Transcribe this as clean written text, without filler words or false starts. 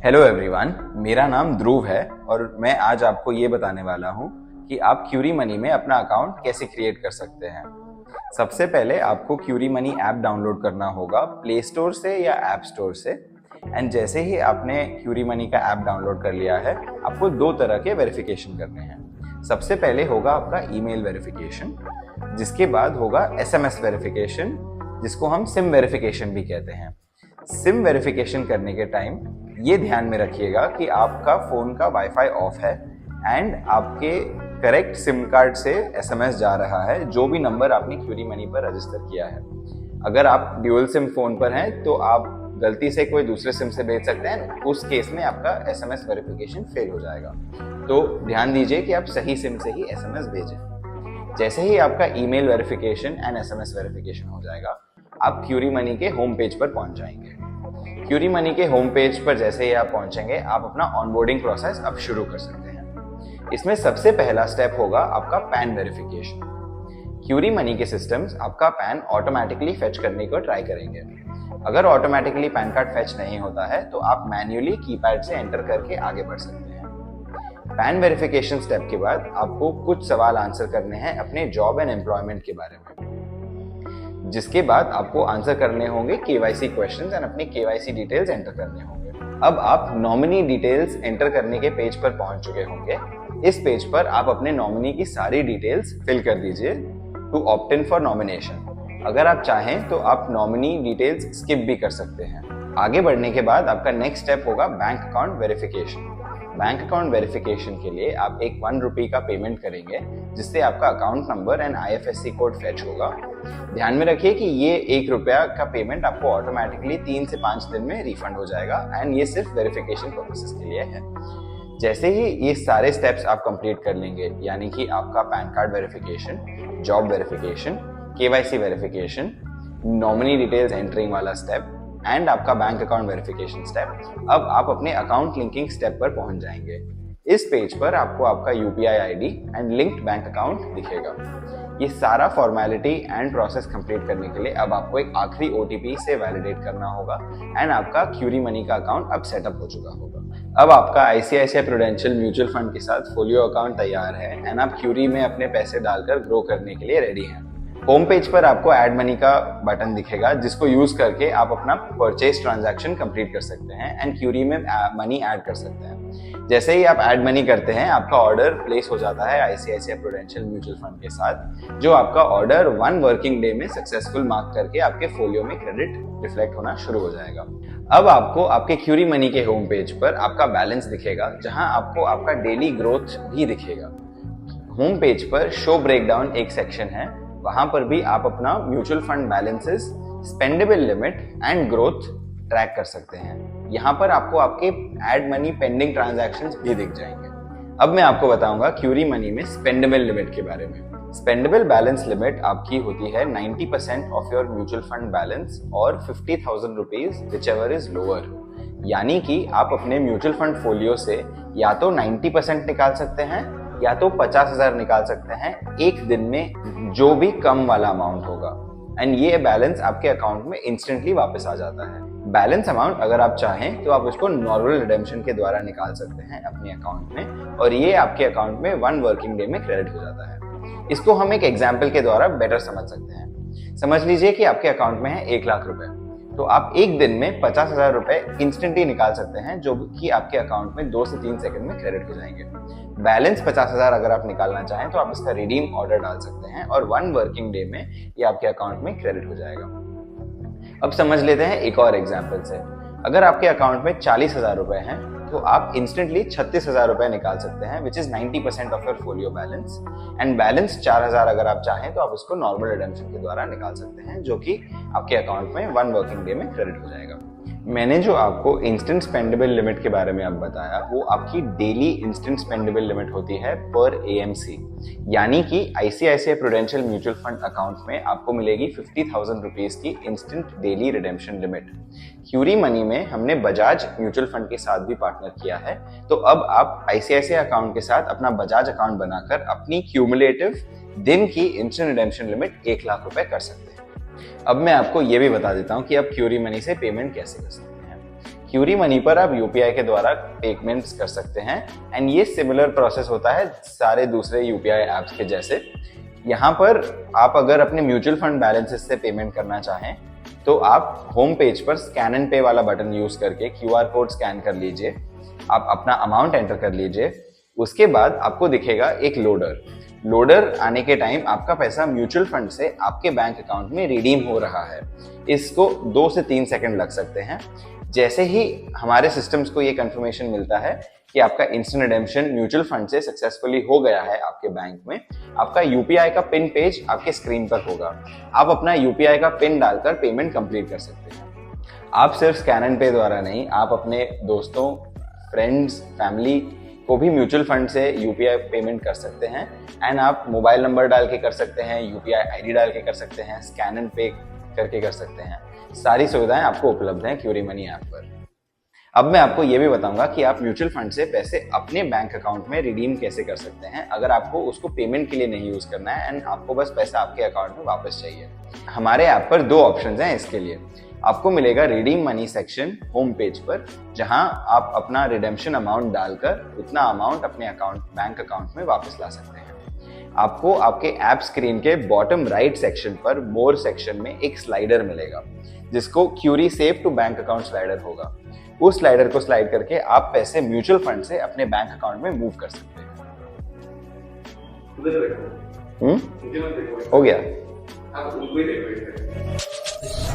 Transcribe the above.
Hello everyone, मेरा नाम ध्रुव है और मैं आज आपको ये बताने वाला हूँ कि आप क्यूरी मनी में अपना अकाउंट कैसे क्रिएट कर सकते हैं। सबसे पहले आपको क्यूरी मनी ऐप डाउनलोड करना होगा प्ले स्टोर से या ऐप स्टोर से। एंड जैसे ही आपने क्यूरी मनी का ऐप डाउनलोड कर लिया है, आपको दो तरह के वेरिफिकेशन करने हैं। सबसे पहले होगा आपका ईमेल वेरिफिकेशन, जिसके बाद होगा एसएमएस वेरिफिकेशन, जिसको हम सिम वेरिफिकेशन भी कहते हैं। सिम वेरिफिकेशन करने के टाइम ये ध्यान में रखिएगा कि आपका फोन का वाईफाई ऑफ है एंड आपके करेक्ट सिम कार्ड से एसएमएस जा रहा है, जो भी नंबर आपने क्यूरी मनी पर रजिस्टर किया है। अगर आप ड्यूल सिम फोन पर हैं तो आप गलती से कोई दूसरे सिम से भेज सकते हैं, उस केस में आपका एसएमएस वेरिफिकेशन फेल हो जाएगा। तो ध्यान दीजिए कि आप सही सिम से ही एसएमएस भेजें। जैसे ही आपका email verification and SMS verification हो जाएगा, आप क्यूरी मनी के होम पेज पर पहुंच जाएंगे। क्यूरी मनी के होम पेज पर जैसे ही आप पहुंचेंगे, आप अपना ऑनबोर्डिंग प्रोसेस अब शुरू कर सकते हैं। इसमें सबसे पहला स्टेप होगा आपका पैन वेरिफिकेशन। क्यूरी मनी के सिस्टम्स आपका पैन ऑटोमेटिकली फेच करने को ट्राई करेंगे। अगर ऑटोमेटिकली पैन कार्ड फेच नहीं होता है तो आप मैन्युअली कीपैड से एंटर करके आगे बढ़ सकते हैं। पैन वेरिफिकेशन स्टेप के बाद आपको कुछ सवाल आंसर करने हैं अपने जॉब एंड एम्प्लॉयमेंट के बारे में, जिसके बाद आपको आंसर करने होंगे केवाईसी क्वेश्चंस एंड अपने केवाईसी डिटेल्स एंटर करने होंगे। अब आप नॉमिनी डिटेल्स एंटर करने के पेज पर पहुंच चुके होंगे। इस पेज पर आप अपने नॉमिनी की सारी डिटेल्स फिल कर दीजिए to opt in for nomination. अगर आप चाहें तो आप नॉमिनी डिटेल्स स्किप भी कर सकते हैं। आगे बढ़ने के बाद आपका नेक्स्ट स्टेप होगा bank account verification. Bank account verification के लिए आप एक ₹1 का पेमेंट करेंगे, जिससे आपका account number and IFSC code fetch होगा। ध्यान में रखिए कि ये ₹1 का पेमेंट आपको ऑटोमेटिकली 3 से 5 दिन में रिफंड हो जाएगा एंड ये सिर्फ वेरिफिकेशन पर्पसेस के लिए है। जैसे ही ये सारे स्टेप्स आप कंप्लीट कर लेंगे, यानी कि आपका pan card verification, job verification, KYC verification, nominee details entering वाला स्टेप एंड आपका बैंक अकाउंट वेरिफिकेशन स्टेप, अब आप अपने अकाउंट लिंकिंग स्टेप पर पहुंच जाएंगे। इस पेज पर आपको आपका UPI ID and linked bank account दिखेगा। ये सारा फॉर्मेलिटी एंड प्रोसेस कंप्लीट करने के लिए अब आपको एक आखिरी ओटीपी से वैलिडेट करना होगा एंड आपका क्यूरी मनी का अकाउंट अब सेटअप हो चुका होगा। अब आपका आईसीआईसीआई प्रूडेंशियल म्यूचुअल फंड के साथ फोलियो अकाउंट तैयार है एंड आप क्यूरी में अपने पैसे डालकर ग्रो करने के लिए रेडी हैं। होम पेज पर आपको ऐड मनी का बटन दिखेगा, जिसको यूज करके आप अपना परचेज ट्रांजैक्शन कंप्लीट कर सकते हैं एंड क्यूरी में मनी ऐड कर सकते हैं। जैसे ही आप ऐड मनी करते हैं, आपका ऑर्डर प्लेस हो जाता है आईसीआईसीआई प्रूडेंशियल म्यूचुअल फंड के साथ, जो आपका ऑर्डर 1 वर्किंग डे में सक्सेसफुल मार्क करके आपके फोलियो में क्रेडिट रिफ्लेक्ट होना शुरू हो जाएगा। अब आपको आपके क्यूरी मनी के होम पेज पर आपका बैलेंस दिखेगा, जहां आपको आपका डेली ग्रोथ भी दिखेगा। होम पेज पर शो ब्रेकडाउन एक सेक्शन है, वहां पर भी आप अपना mutual fund balances, spendable limit and growth track कर सकते हैं। यहाँ पर आपको आपके ऐड मनी पेंडिंग ट्रांजैक्शंस भी दिख जाएंगे। अब मैं आपको बताऊंगा क्यूरी मनी में स्पेंडेबल लिमिट के बारे में। स्पेंडेबल बैलेंस लिमिट आपकी होती है 90% of your mutual fund balance और 50,000 rupees which ever is lower. यानी कि आप अपने म्यूचुअल फंड फोलियो से या तो 90% निकाल सकते हैं या तो 50,000 निकाल सकते हैं एक दिन में, जो भी कम वाला अमाउंट होगा, एंड ये बैलेंस आपके अकाउंट में इंस्टेंटली वापस आ जाता है। बैलेंस अमाउंट अगर आप चाहें तो आप उसको नॉर्मल रिडेम्पशन के द्वारा निकाल सकते हैं अपने अकाउंट में, और ये आपके अकाउंट में 1 वर्किंग डे में क्रेडिट हो जाता है। इसको हम एक एग्जाम्पल के द्वारा बेटर समझ सकते हैं। समझ लीजिए कि आपके अकाउंट में है 1 लाख रुपए, तो आप एक दिन में 50,000 रुपए इंस्टेंटली निकाल सकते हैं, जो कि आपके अकाउंट में 2 से 3 सेकंड में क्रेडिट हो जाएंगे। बैलेंस 50,000 अगर आप निकालना चाहें तो आप इसका रिडीम ऑर्डर डाल सकते हैं और 1 वर्किंग डे में ये आपके अकाउंट में क्रेडिट हो जाएगा। अब समझ लेते हैं एक और एग्जांपल से। अगर आपके अकाउंट में 40,000 रुपए हैं तो आप इंस्टेंटली 36,000 रुपए निकाल सकते हैं, which is 90% of your folio balance. And balance 4,000 अगर आप चाहें तो आप उसको नॉर्मल रिडेम्पशन के द्वारा निकाल सकते हैं, जो कि आपके अकाउंट में 1 वर्किंग डे में क्रेडिट हो जाएगा। मैंने जो आपको इंस्टेंट स्पेंडेबल लिमिट के बारे में अब बताया, वो आपकी डेली इंस्टेंट स्पेंडेबल लिमिट होती है पर एएमसी। यानी कि ICICI Prudential mutual fund account में आपको मिलेगी 50,000 रुपीज की instant daily redemption limit. Curie money में हमने बजाज म्यूचुअल फंड के साथ भी पार्टनर किया है, तो अब आप आईसीआईसीआई अकाउंट के साथ अपना बजाज अकाउंट बनाकर अपनी क्यूमुलेटिव दिन की इंस्टेंट रिडेम्पशन लिमिट 1 लाख रुपए कर सकते हैं। अब मैं आपको ये भी बता देता हूँ कि आप क्यूरी मनी से पेमेंट कैसे कर सकते हैं। क्यूरी मनी पर आप यूपीआई के द्वारा पेमेंट्स कर सकते हैं एंड ये सिमिलर प्रोसेस होता है सारे दूसरे यूपीआई ऐप्स के जैसे। यहाँ पर आप अगर अपने म्यूचुअल फंड बैलेंसेस से पेमेंट करना चाहें तो आप होम पेज पर स्कैन एंड पे वाला बटन यूज करके क्यूआर कोड स्कैन कर लीजिए, आप अपना अमाउंट एंटर कर लीजिए। उसके बाद आपको दिखेगा एक लोडर आने के टाइम आपका पैसा म्यूचुअल फंड से आपके बैंक अकाउंट में रिडीम हो रहा है। इसको 2 से 3 सेकंड लग सकते हैं। जैसे ही हमारे सिस्टम्स को ये कंफर्मेशन मिलता है कि आपका इंस्टेंट रिडेम्पशन म्यूचुअल फंड से सक्सेसफुली हो गया है आपके बैंक में, आपका यूपीआई का पिन पेज आपके स्क्रीन पर होगा। आप अपना यूपीआई का पिन डालकर पेमेंट कंप्लीट कर सकते हैं। आप सिर्फ स्कैन एंड पे द्वारा नहीं, आप अपने दोस्तों, फ्रेंड्स, फैमिली को भी म्यूचुअल फंड से यूपीआई पेमेंट कर सकते हैं एंड आप मोबाइल नंबर डाल के कर सकते हैं, यूपीआई आईडी डाल के कर सकते हैं, स्कैन एंड पे करके कर सकते हैं। सारी सुविधाएं आपको उपलब्ध हैं क्यूरी मनी ऐप पर। अब मैं आपको ये भी बताऊंगा कि आप म्यूचुअल फंड से पैसे अपने बैंक अकाउंट में रिडीम कैसे कर सकते हैं अगर आपको उसको पेमेंट के लिए नहीं यूज करना है एंड आपको बस पैसा आपके अकाउंट में वापस चाहिए। हमारे ऐप पर 2 ऑप्शंस हैं इसके लिए। आपको मिलेगा redeem money section home page पर, जहां आप अपना रिडेम्पशन अमाउंट डालकर उतना अमाउंट अपने बैंक अकाउंट में वापस ला सकते हैं। आपको आपके ऐप स्क्रीन के बॉटम राइट सेक्शन पर मोर सेक्शन में एक स्लाइडर मिलेगा जिसको Curie save to bank account slider होगा। उस स्लाइडर को स्लाइड करके आप पैसे म्यूचुअल फंड से अपने बैंक अकाउंट में मूव कर सकते हैं। उधर देखो। हो गया। आप उनको ही देखो।